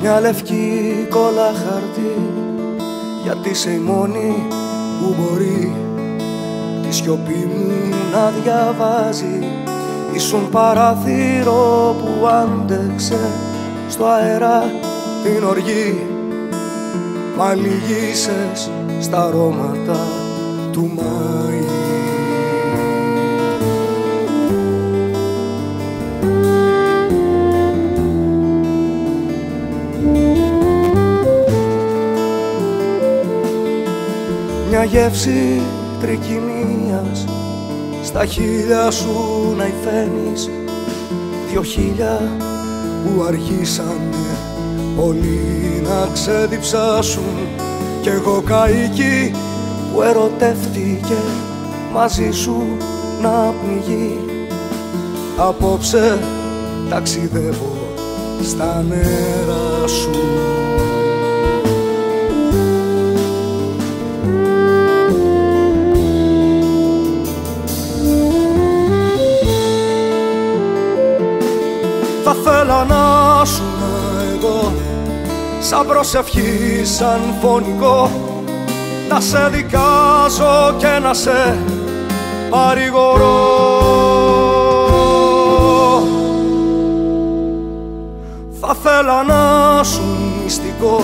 μια λευκή κόλλα χαρτί, γιατί είσαι η μόνη που μπορεί τη σιωπή μου να διαβάζει. Ήσουν παράθυρο που άντεξε στο αέρα την οργή, μα λυγίσες στα αρώματα του Μάη. Μια γεύση τρικυμίας στα χείλια σου να υφαίνεις, 2 χείλια που αργήσανε όλοι να ξεδιψάσουν, κι εγώ καίκη που ερωτεύτηκε μαζί σου να πνιγεί. Απόψε ταξιδεύω στα νερά σου. Θα θέλα να σου εγώ, σαν προσευχή, σαν φωνικό, να σε δικάζω και να σε παρηγορώ. Θα θέλα να σου μυστικό,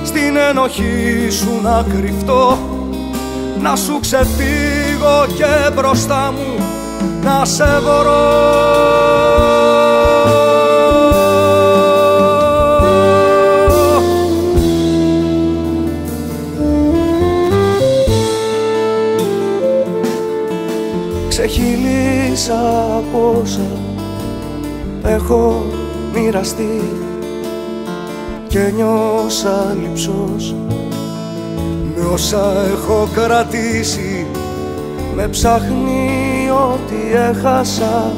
στην ενοχή σου να κρυφτώ, να σου ξεφύγω και μπροστά μου να σε βορώ. Ξεχυλίσα από όσα έχω μοιραστεί και νιώσα λειψός με όσα έχω κρατήσει. Με ψάχνει ό,τι έχασα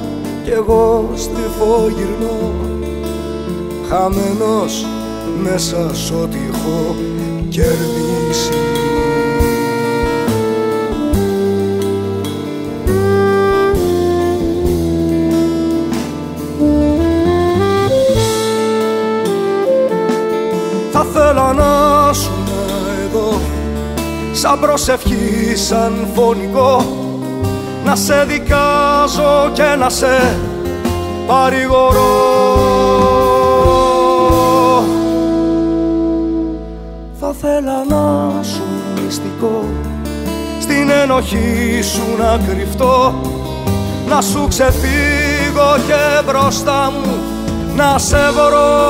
κι εγώ στριφογυρνώ, χαμένος μέσα σ' ό,τι έχω κερδίσει. Θα θέλω να σου εδώ, σαν προσευχή, σαν φωνικό, να σε δικάζω και να σε παρηγορώ. Θα θέλα να σου μυστικό, στην ενοχή σου να κρυφτώ, να σου ξεφύγω και μπροστά μου να σε βορώ.